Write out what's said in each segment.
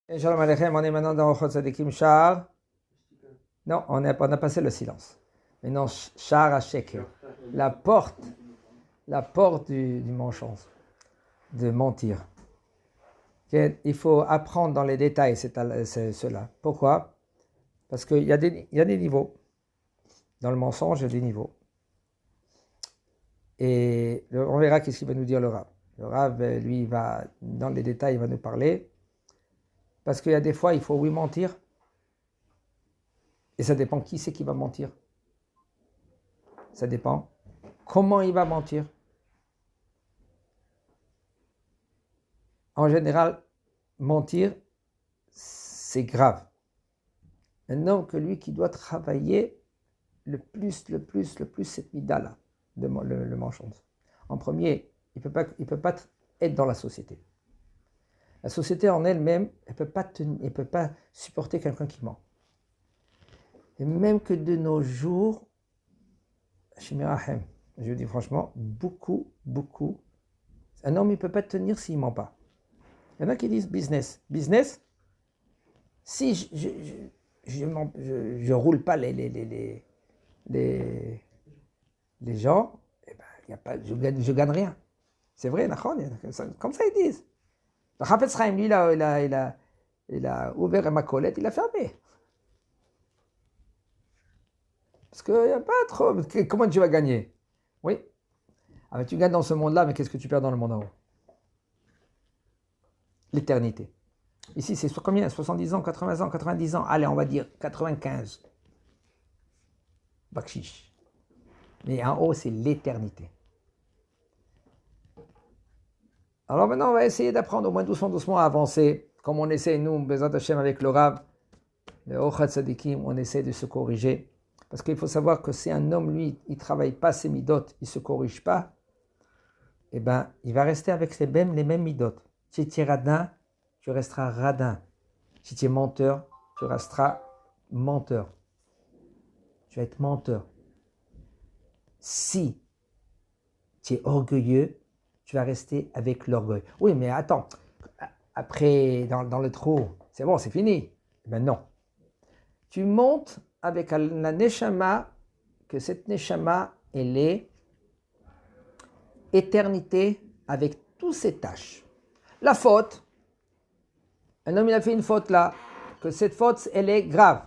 Shalom Aleichem, on est maintenant dans Ochot Tzadikim Shar. Non, on a passé le silence. Maintenant, Shar HaSheker. La porte du mensonge, de mentir. Il faut apprendre dans les détails cela. Pourquoi? Parce qu'il y a des niveaux. Dans le mensonge, il y a des niveaux. Et on verra qu'est-ce qu'il va nous dire le Rav. Le Rav, lui, va dans les détails, il va nous parler. Parce qu'il y a des fois, il faut mentir. Et ça dépend qui c'est qui va mentir. Ça dépend comment il va mentir. En général, mentir, c'est grave. Un homme que lui qui doit travailler le plus, cette mida-là, le mensonge. En premier, il peut pas être dans la société. La société en elle-même, elle peut pas supporter quelqu'un qui ment. Et même que de nos jours, je dis franchement, beaucoup, un homme il peut pas tenir s'il ment pas. Il y en a qui disent business. Business, si je roule pas les gens, eh ben, y a pas, je gagne rien. C'est vrai, comme ça ils disent. Le Chafetz Chaim, lui, il a ouvert ma collette, il a fermé. Parce qu'il n'y a pas trop. Comment tu vas gagner? Oui. Ah, mais tu gagnes dans ce monde-là, mais qu'est-ce que tu perds dans le monde en haut? L'éternité. Ici, c'est combien? 70 ans, 80 ans, 90 ans. Allez, on va dire 95. Bakshish. Mais en haut, c'est l'éternité. Alors maintenant, on va essayer d'apprendre au moins doucement à avancer. Comme on essaie, nous, Bezat Hashem, avec le Rav, le Ochot Tzadikim, on essaie de se corriger. Parce qu'il faut savoir que si un homme, lui, il ne travaille pas ses midotes, il ne se corrige pas, eh ben, il va rester avec les mêmes midotes. Si tu es radin, tu resteras radin. Si tu es menteur, tu resteras menteur. Tu vas être menteur. Si tu es orgueilleux, tu vas rester avec l'orgueil. Oui, mais attends, après, dans le trou, c'est bon, c'est fini. Eh ben non. Tu montes avec la neshama, que cette neshama, elle est éternité avec tous ses tâches. La faute, un homme il a fait une faute là, que cette faute elle est grave.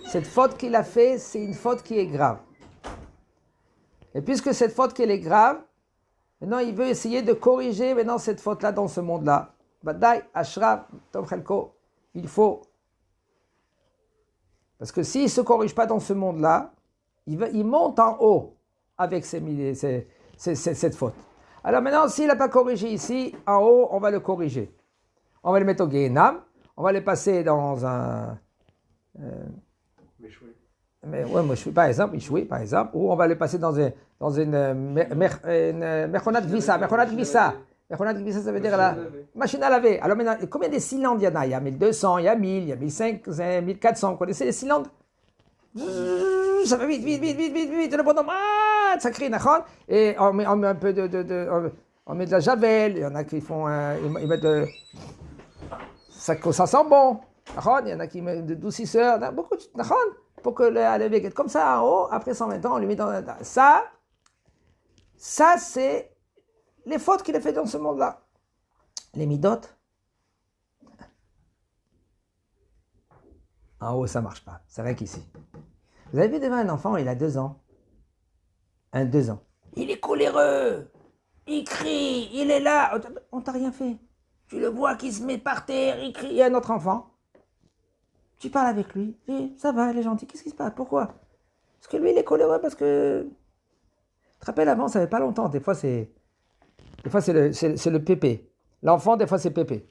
Cette faute qu'il a fait, c'est une faute qui est grave. Et puisque cette faute qu'elle est grave, maintenant il veut essayer de corriger maintenant cette faute là dans ce monde là. Badai, Ashra, Tov Chelko, il faut. Parce que s'il ne se corrige pas dans ce monde là, il monte en haut avec cette faute. Alors maintenant, s'il n'a pas corrigé ici, en haut, on va le corriger. On va le mettre au Gehenam, on va le passer dans un... par exemple, ou on va le passer dans une Mechonat Gvissa. Mechonat Gvissa, ça veut dire la machine à laver. Alors maintenant, combien de cylindres il y en a? Il y a 1200, il y a 1000, il y a 1500, 1400. Vous connaissez les cylindres? Ça va vite, le bonhomme, ça crie, et on met un peu on met de la javel, il y en a qui font, ils mettent ça sent bon, il y en a qui mettent de doucisseur, beaucoup, pour que la levée comme ça en haut, après 120 ans, on lui met dans ça, c'est les fautes qu'il a fait dans ce monde-là. Les midotes, en haut, ça marche pas, c'est vrai qu'ici. Vous avez vu devant un enfant, il a 2 ans. 2 ans. Il est coléreux. Il crie. Il est là. On t'a rien fait. Tu le vois qui se met par terre. Il crie. Il y a un autre enfant. Tu parles avec lui. Et ça va, il est gentil. Qu'est-ce qui se passe? Pourquoi? Parce que lui, il est coléreux parce que... Tu te rappelles, avant, ça fait pas longtemps. Des fois, c'est le pépé. L'enfant, des fois, c'est pépé.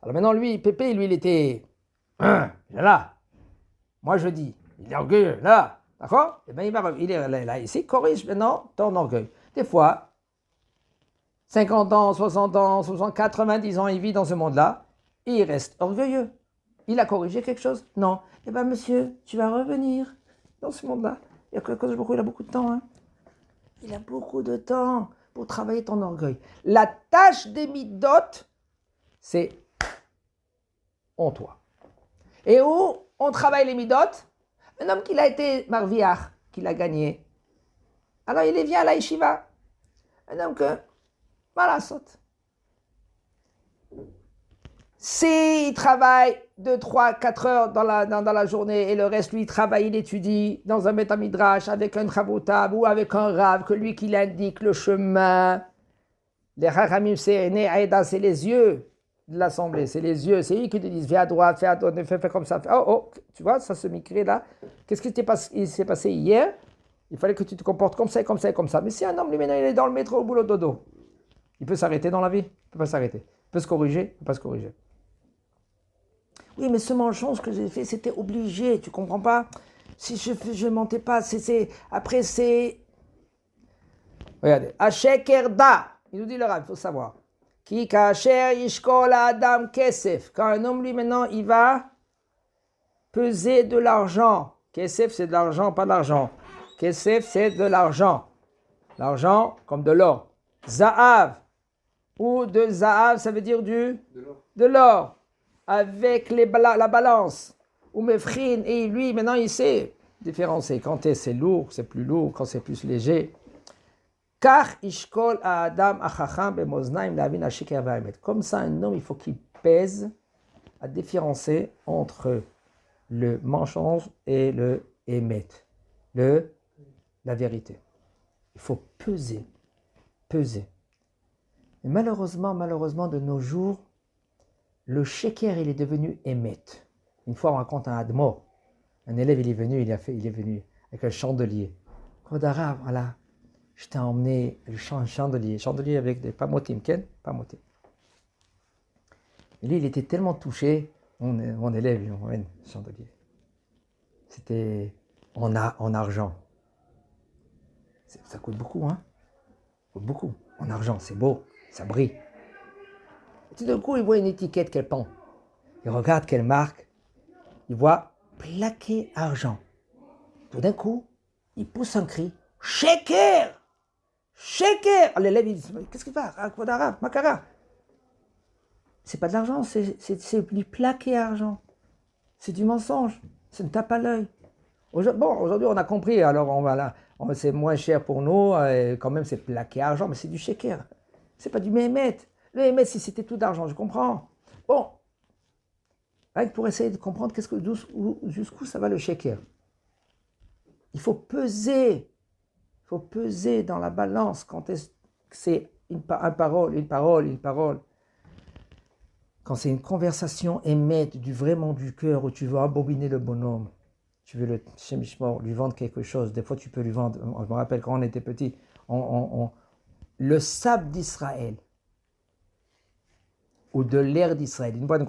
Alors maintenant, lui, pépé, lui, il était... là. Moi, je dis... Il est orgueilleux, là, d'accord? Eh bien, il est là, ici, corrige maintenant ton orgueil. Des fois, 50 ans, 60 ans, 60, 90 ans, il vit dans ce monde-là, et il reste orgueilleux. Il a corrigé quelque chose? Non. Eh bien, monsieur, tu vas revenir dans ce monde-là. Il y a quelque chose, il a beaucoup de temps. Hein? Il a beaucoup de temps pour travailler ton orgueil. La tâche des midotes, c'est en toi. Et où on travaille les midotes? Un homme qui a été marviach, qui l'a gagné. Alors il vient à la yeshiva. Un homme que, voilà, saute. S'il travaille 2, 3, 4 heures dans la journée et le reste, lui, il travaille, il étudie dans un Betamidrash avec un Chabotab ou avec un Rav, que lui qui l'indique le chemin. Les Chachamim, c'est les yeux de l'assemblée, c'est les yeux, c'est eux qui te disent fais à droite, fais comme ça. Oh, tu vois, ça se micré là. Qu'est-ce qui s'est passé hier? Il fallait que tu te comportes comme ça, comme ça, comme ça. Mais si un homme, lui, maintenant, il est dans le métro au boulot dodo, il peut s'arrêter dans la vie? Il ne peut pas s'arrêter. Il peut se corriger? Il ne peut pas se corriger. Oui, mais ce mensonge que j'ai fait, c'était obligé, tu comprends pas? Si je mentais pas, après c'est... Regardez, Ashekerda, il nous dit le Rav, il faut savoir. Ki kasher yishkol adam kesef. Quand un homme, lui, maintenant, il va peser de l'argent. Kesef, c'est de l'argent, pas de l'argent. Kesef, c'est de l'argent. L'argent comme de l'or. Za'av, ou de Za'av, ça veut dire de l'or. Avec la balance, ou mefrin, et lui, maintenant, il sait différencier. Quand c'est lourd, c'est plus lourd, quand c'est plus léger. Car ishkol adam achacham bemoznaim lavin ashiker va'emet. Comme ça, un homme, il faut qu'il pèse à différencier entre le mensonge et le émet, la vérité. Il faut peser. Et malheureusement, de nos jours, le sheker, il est devenu émet. Une fois, on raconte un admor. Un élève, il est venu avec un chandelier. Kodara, voilà. Je t'ai emmené le chandelier avec des pamotim, ken, pamotim. Et lui, il était tellement touché, mon élève, il m'emmène le chandelier. C'était en argent. Ça coûte beaucoup, hein? Ça coûte beaucoup. En argent, c'est beau, ça brille. Et tout d'un coup, il voit une étiquette qu'elle pend. Il regarde quelle marque. Il voit plaqué argent. Tout d'un coup, il pousse un cri. Sheker! Sheker! L'élève, il dit, qu'est-ce qu'il fait? Akvodara, Makara. C'est pas de l'argent, c'est du plaqué argent. C'est du mensonge. C'est une tape à l'œil. Aujourd'hui, on a compris. Alors, c'est moins cher pour nous. Quand même, c'est plaqué argent, mais c'est du sheker. C'est pas du méhémet. Le méhémet, si c'était tout d'argent, je comprends. Bon. Pour essayer de comprendre jusqu'où ça va le sheker. Il faut peser dans la balance quand c'est une parole. Quand c'est une conversation émette vraiment du cœur où tu veux abobiner le bonhomme, tu veux lui vendre quelque chose. Des fois, tu peux lui vendre. Je me rappelle quand on était petit, le sable d'Israël ou de l'air d'Israël. Une boîte de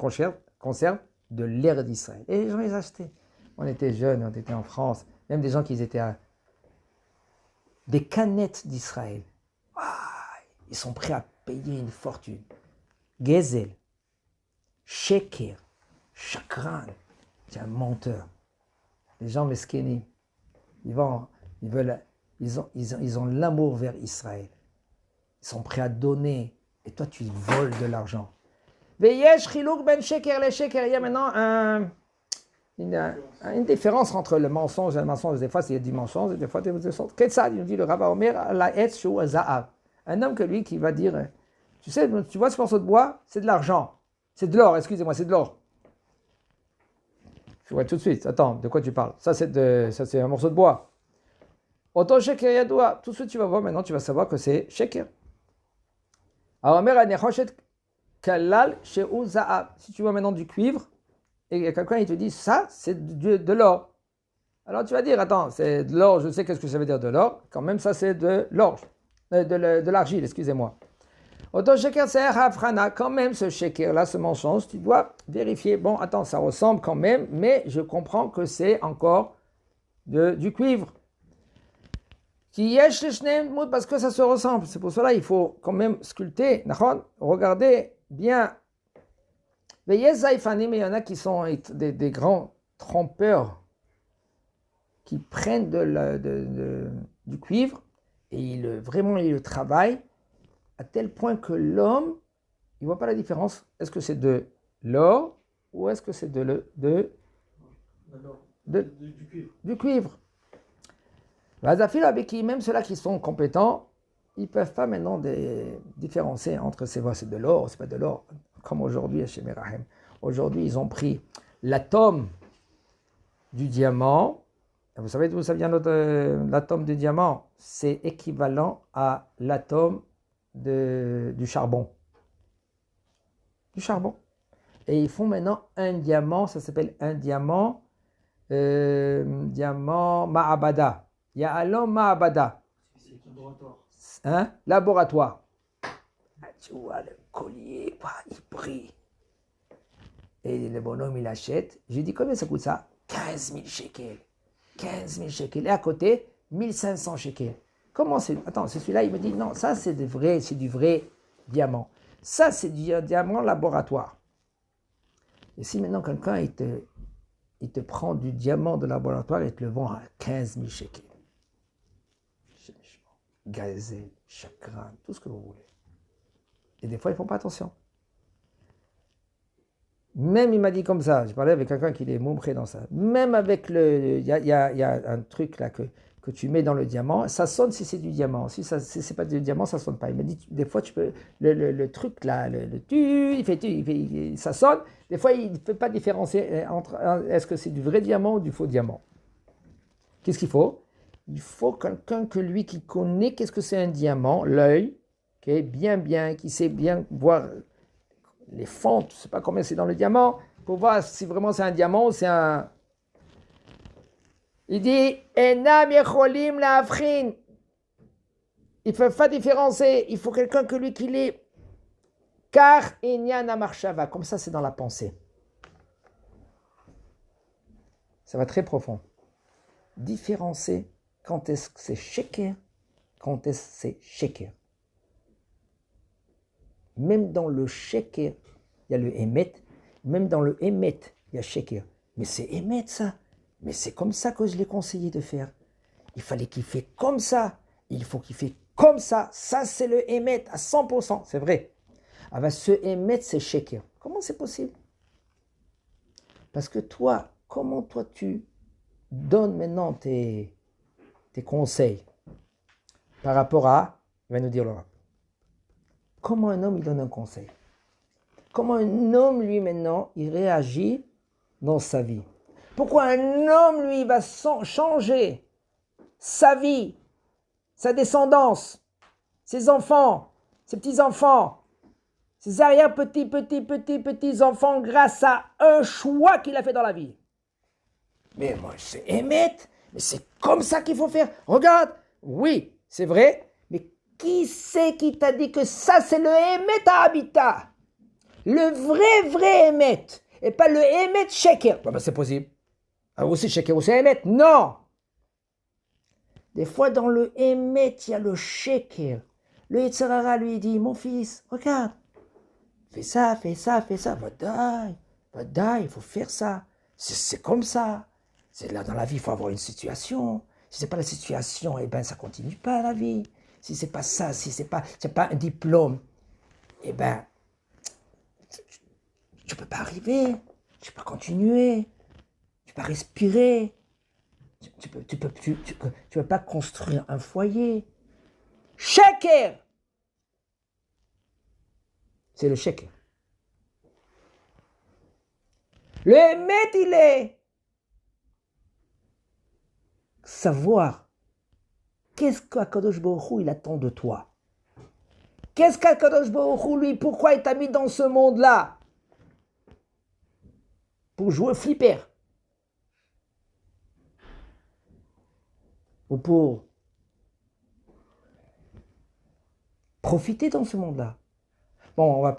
conserve de l'air d'Israël. Et les gens les achetaient. On était jeunes, on était en France. Même des gens qui étaient des canettes d'Israël. Ils sont prêts à payer une fortune. Gezel, sheker, chakran, c'est un menteur. Les gens mesquinés, ils ont l'amour vers Israël. Ils sont prêts à donner. Et toi, tu voles de l'argent. Veyesh chiluk ben sheker le sheker. Il y a maintenant une différence entre le mensonge et le mensonge. Des fois, il y a du mensonge et des fois, il y a du mensonge. Qu'est-ce que ça? Il nous dit le Rav Omer, la etz shu za'av. Un homme que lui qui va dire, tu vois ce morceau de bois, c'est de l'argent. C'est de l'or, excusez-moi, c'est de l'or. Je vois tout de suite. Attends, de quoi tu parles? Ça, c'est un morceau de bois. Autant sheker yadoua. Tout de suite, tu vas voir maintenant, tu vas savoir que c'est sheker. Alors, Omer, anechoshet kalal shu za'av. Si tu vois maintenant du cuivre, et quelqu'un il te dit ça c'est de l'or. Alors tu vas dire attends, c'est de l'or, je sais qu'est-ce que ça veut dire de l'or, quand même ça c'est de l'or, de l'argile, excusez-moi. Autant sheker c'est hafrana, quand même ce sheker là, ce mensonge, tu dois vérifier, bon attends, ça ressemble quand même, mais je comprends que c'est encore du cuivre. Qui yesh parce que ça se ressemble, c'est pour cela il faut quand même sculpter, regardez bien. Mais il y en a qui sont des grands trompeurs qui prennent du cuivre et ils le travaillent à tel point que l'homme, il ne voit pas la différence. Est-ce que c'est de l'or ou est-ce que c'est Du cuivre. du cuivre? Vazafil avec qui, même ceux-là qui sont compétents, ils ne peuvent pas maintenant différencier entre c'est de l'or, c'est pas de l'or, comme aujourd'hui chez Merahem. Aujourd'hui, ils ont pris l'atome du diamant. Vous savez d'où ça vient l'atome du diamant? C'est équivalent à l'atome du charbon. Du charbon. Et ils font maintenant un diamant, ça s'appelle un diamant Ma'abada. Il y a un Ma'abada. C'est laboratoire. Hein? Laboratoire. Ah, tu vois, le collier, il brille. Et le bonhomme, il achète. J'ai dit, combien ça coûte ça? 15 000 shekels. 15 000 shekels. Et à côté, 1500 shekels. Comment c'est? Attends, c'est celui-là, il me dit, non, ça c'est du vrai diamant. Ça c'est du diamant laboratoire. Et si maintenant quelqu'un, il te prend du diamant de laboratoire et te le vend à 15 000 shekels. Gazelle, chagrin, tout ce que vous voulez. Et des fois, ils ne font pas attention. Même, il m'a dit comme ça, j'ai parlé avec quelqu'un qui est moumpré dans ça. Même avec il y a un truc là que tu mets dans le diamant, ça sonne si c'est du diamant. Si ce n'est pas du diamant, ça ne sonne pas. Il m'a dit, des fois, tu peux, le truc là, ça sonne. Des fois, il ne peut pas différencier entre, est-ce que c'est du vrai diamant ou du faux diamant. Qu'est-ce qu'il faut? Il faut quelqu'un qui connaît qu'est-ce que c'est un diamant, l'œil, qui sait bien voir les fentes, je ne sais pas combien c'est dans le diamant, pour voir si vraiment c'est un diamant ou c'est un... Il dit, Enam yecholim la'afrin. Il ne peut pas différencier, il faut quelqu'un qui l'est. Car inyan amarshava, comme ça c'est dans la pensée. Ça va très profond. Différencier quand est-ce que c'est sheker, quand est-ce que c'est sheker. Même dans le sheker, il y a le émet. Même dans le émet, il y a sheker. Mais c'est émet ça. Mais c'est comme ça que je l'ai conseillé de faire. Il fallait qu'il fait comme ça. Il faut qu'il fait comme ça. Ça, c'est le émet à 100%. C'est vrai. Ah ben, ce émet, c'est sheker. Comment c'est possible? Parce que toi, comment toi tu donnes maintenant tes conseils par rapport à, il va nous dire Laura, comment un homme il donne un conseil? Comment un homme, lui, maintenant, il réagit dans sa vie? Pourquoi un homme, lui, va changer sa vie, sa descendance, ses enfants, ses petits-enfants, ses arrière-petits-enfants grâce à un choix qu'il a fait dans la vie? Mais moi, c'est émettre, mais c'est comme ça qu'il faut faire. Regarde, oui, c'est vrai, mais qui c'est qui t'a dit que ça, c'est le émet à habitat? Le vrai émet, et pas le émet sheker. Ben, c'est possible. Alors aussi sheker, aussi émet. Non. Des fois, dans le émet, il y a le sheker. Le Yetzer Hara lui dit, mon fils, regarde, fais ça. Vadaï, il faut faire ça. C'est comme ça. C'est là dans la vie, il faut avoir une situation. Si c'est pas la situation, eh ben ça continue pas la vie. Si c'est pas ça, si c'est pas un diplôme, eh ben tu peux pas arriver, tu peux pas continuer, tu peux pas respirer, tu peux pas construire un foyer. Sheker, c'est le sheker. Le émet, il est savoir qu'est-ce qu'Akadosh Baruch Hu il attend de toi. Qu'est-ce qu'Akadosh Baruch Hu, lui, pourquoi il t'a mis dans ce monde-là? Pour jouer au flipper. Ou pour profiter dans ce monde-là. Bon, on va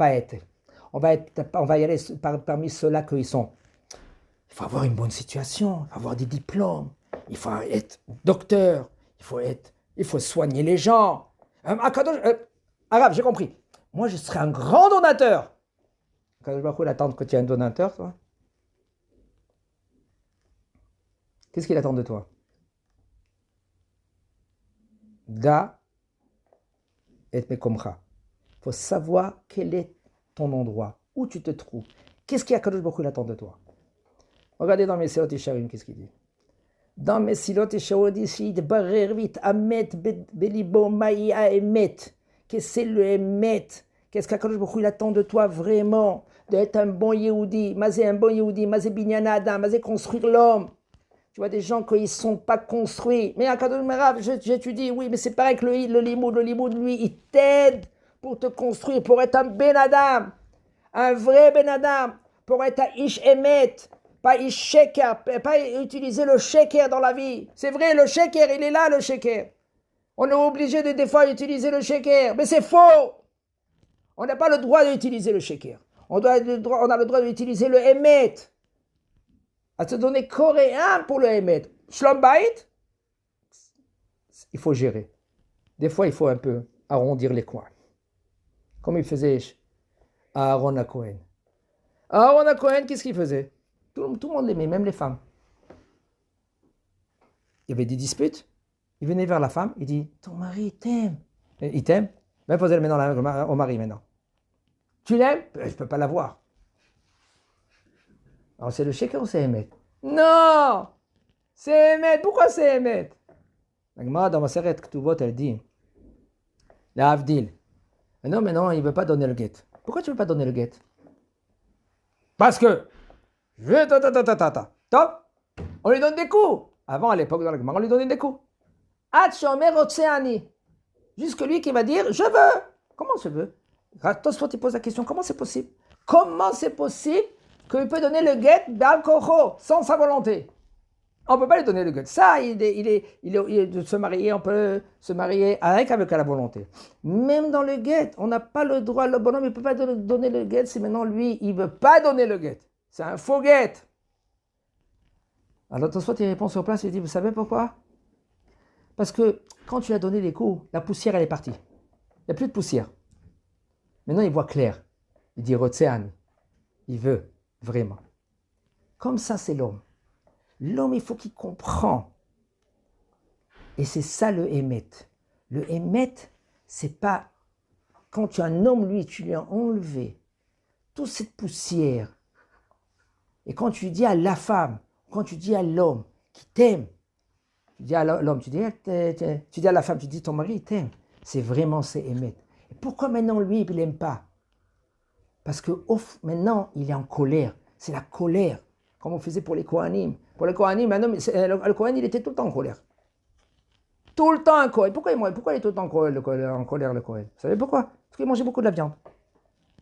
y aller parmi ceux-là qui sont. Il faut avoir une bonne situation, il faut avoir des diplômes, il faut être docteur, il faut soigner les gens. Arabe, j'ai compris. Moi, je serai un grand donateur. Akadosh Baruch Hu, il attend que tu es un donateur, toi. Qu'est-ce qu'il attend de toi? Da et mekomcha. Il faut savoir quel est ton endroit, où tu te trouves. Qu'est-ce qu'Akadosh Baruch Hu attend de toi? Regardez dans Mesilot Yesharim, qu'est-ce qu'il dit? Dans Mesilot Yesharim, il dit ici, Barer vite, Amet, Belibo, Maï, Aemet. Qu'est-ce que c'est le Emet? Qu'est-ce qu'Akadosh Baruch Hu attend de toi vraiment? D'être un bon Yehudi, Mazé un bon Yehudi, Mazé Binyana Adam, Mazé construire l'homme. Tu vois des gens qui ne sont pas construits. Mais Akadosh Merav, j'étudie, oui, mais c'est pareil que le limoud, lui, il t'aide pour te construire, pour être un Ben Adam, un vrai Ben Adam, pour être un Ish Emet, pas Ish Sheker, pas utiliser le Sheker dans la vie. C'est vrai, le Sheker, il est là, le Sheker. On est obligé de des fois utiliser le Sheker, mais c'est faux. On n'a pas le droit d'utiliser le Sheker. On a le droit d'utiliser le Emet. À se donner coréen pour le Emet. Shlom Bayit, il faut gérer. Des fois, il faut un peu arrondir les coins. Comme il faisait Aaron à Cohen. Aaron à Cohen, qu'est-ce qu'il faisait? Tout le monde l'aimait, même les femmes. Il y avait des disputes. Il venait vers la femme, il dit, ton mari t'aime. Il t'aime? Ben, posez-le maintenant au mari maintenant. Tu l'aimes? Je ne peux pas l'avoir. Alors c'est le Sheker ou c'est Emet? Non! C'est Emet. Pourquoi c'est Emet? La Gemara dans Maseret Ketuvot, elle dit, la Havdil. Non, mais non, il ne veut pas donner le guet. Pourquoi tu ne veux pas donner le guet? Parce que, top, on lui donne des coups. Avant, à l'époque, dans la Gemara, on lui donnait des coups. Atchomer Otseani. Jusque lui qui va dire, je veux. Comment je veux? Tosfot, il pose la question, comment c'est possible? Comment c'est possible qu'il peut donner le guet d'Al-Kocho, sans sa volonté? On ne peut pas lui donner le guet. Ça, de se marier, on peut se marier avec la volonté. Même dans le guet, on n'a pas le droit, le bonhomme, il ne peut pas donner le guet si maintenant lui, il ne veut pas donner le guet. C'est un faux guet. Alors Tosfot, il répond sur place, il dit, vous savez pourquoi? Parce que quand tu as donné les coups, la poussière, elle est partie. Il n'y a plus de poussière. Maintenant, il voit clair. Il dit, Rotsean, il veut, vraiment. Comme ça, c'est l'homme. L'homme, il faut qu'il comprenne. Et c'est ça le Emet. Le Emet, c'est pas... Quand tu as un homme, lui, tu lui as enlevé toute cette poussière. Et quand tu dis à la femme, quand tu dis à l'homme qui t'aime, tu dis à l'homme, tu dis à la femme, tu dis ton mari, il t'aime. C'est vraiment, c'est Emet. Et pourquoi maintenant, lui, il n'aime pas? Parce que maintenant, il est en colère. C'est la colère, comme on faisait pour les Kohanim. Pour les Kohanim, le Kohen, il était tout le temps en colère. Tout le temps en colère. Pourquoi il est tout le temps en colère, le Kohen? Vous savez pourquoi? Parce qu'il mangeait beaucoup de la viande.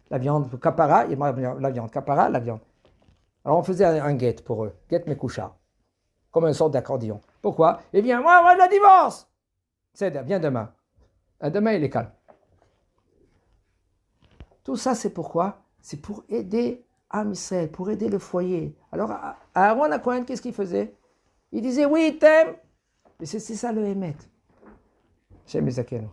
La viande, kapara, il mangeait la viande. Kapara, la viande. Alors on faisait un guet pour eux. Guet mekoucha. Comme une sorte d'accordéon. Pourquoi? Eh bien, moi, je la divorce. C'est bien demain. Demain, il est calme. Tout ça, c'est pourquoi? C'est pour aider Am Israël, pour aider le foyer. Alors, Aaron à Cohen, qu'est-ce qu'il faisait? Il disait, oui, il t'aime. Mais c'est ça le Emet. J'aime les Zakenu.